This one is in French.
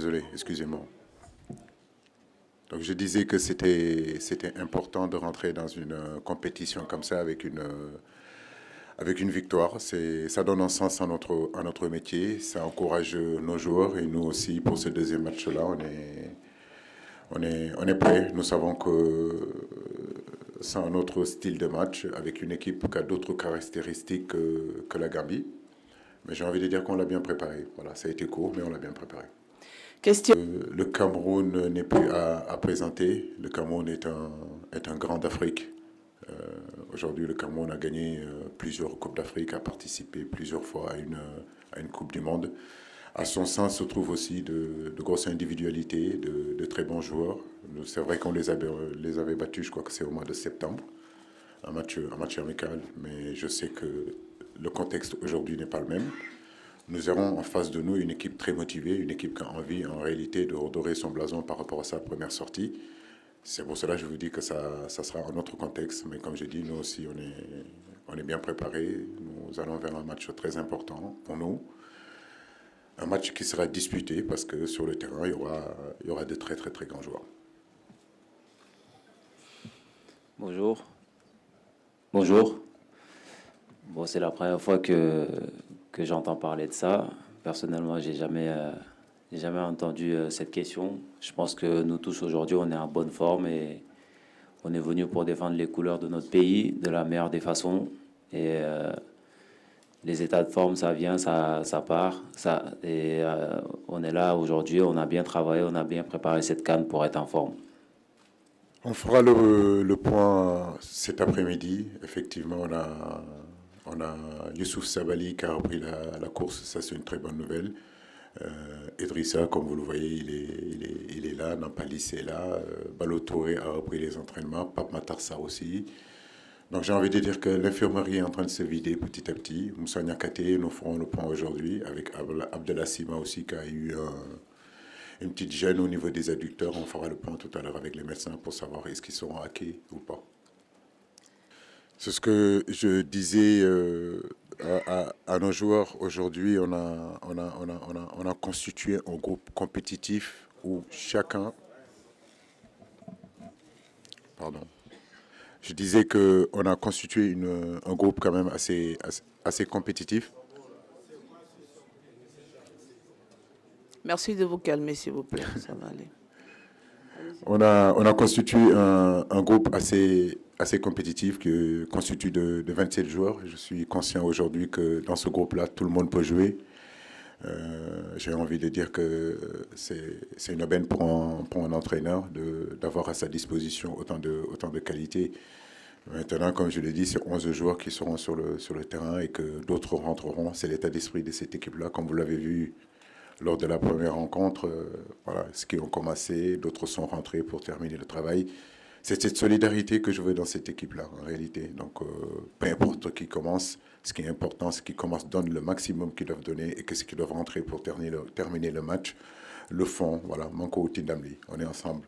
Désolé, excusez-moi. Donc je disais que c'était important de rentrer dans une compétition comme ça avec une victoire. Ça donne un sens à notre métier, ça encourage nos joueurs et nous aussi pour ce deuxième match-là, on est prêts. Nous savons que c'est un autre style de match avec une équipe qui a d'autres caractéristiques que la Gambie. Mais j'ai envie de dire qu'on l'a bien préparé. Voilà, ça a été court, mais on l'a bien préparé. Question. Le Cameroun n'est plus à présenter. Le Cameroun est un grand d'Afrique. Aujourd'hui, le Cameroun a gagné plusieurs Coupes d'Afrique, a participé plusieurs fois à une Coupe du Monde. À son sein se trouvent aussi de grosses individualités, de très bons joueurs. C'est vrai qu'on les avait battus, je crois que c'est au mois de septembre, un match amical, mais je sais que le contexte aujourd'hui n'est pas le même. Nous aurons en face de nous une équipe très motivée, une équipe qui a envie en réalité de redorer son blason par rapport à sa première sortie. C'est pour cela que je vous dis que ça sera un autre contexte, mais comme j'ai dit, nous aussi on est bien préparés. Nous allons vers un match très important pour nous. Un match qui sera disputé parce que sur le terrain, il y aura de très très très grands joueurs. Bonjour. Bonjour. Bon, c'est la première fois que j'entends parler de ça. Personnellement, j'ai jamais entendu cette question. Je pense que nous tous aujourd'hui, on est en bonne forme et on est venu pour défendre les couleurs de notre pays de la meilleure des façons. Et les états de forme, ça vient, ça part. On est là aujourd'hui, on a bien travaillé, on a bien préparé cette CAN pour être en forme. On fera le point cet après-midi. Effectivement, on a Youssouf Sabali qui a repris la course. Ça, c'est une très bonne nouvelle. Idrissa, comme vous le voyez, il est là. Nampalis est là. Balo Touré a repris les entraînements. Pape Matarsa aussi. Donc j'ai envie de dire que l'infirmerie est en train de se vider petit à petit. Moussa Niakate, nous ferons le point aujourd'hui avec Abdallah Sima aussi qui a eu une petite gêne au niveau des adducteurs. On fera le point tout à l'heure avec les médecins pour savoir est-ce qu'ils seront hackés ou pas. C'est ce que je disais à nos joueurs. Aujourd'hui, on a constitué un groupe compétitif où chacun... Pardon. Je disais qu'on a constitué un groupe quand même assez compétitif. Merci de vous calmer, s'il vous plaît. Ça va aller. On a constitué un groupe assez compétitif qui constitue de 27 joueurs. Je suis conscient aujourd'hui que dans ce groupe-là, tout le monde peut jouer. J'ai envie de dire que c'est une aubaine pour un entraîneur d'avoir à sa disposition autant de qualité. Maintenant, comme je l'ai dit, c'est 11 joueurs qui seront sur le terrain et que d'autres rentreront. C'est l'état d'esprit de cette équipe-là, comme vous l'avez vu lors de la première rencontre. Voilà, ceux qui ont commencé, d'autres sont rentrés pour terminer le travail. C'est cette solidarité que je veux dans cette équipe-là, en réalité. Donc, peu importe qui commence, ce qui est important, c'est qu'ils commencent, donnent le maximum qu'ils doivent donner et que ceux qui doivent rentrer pour terminer le match le font. Voilà, Manko Tindamli, on est ensemble.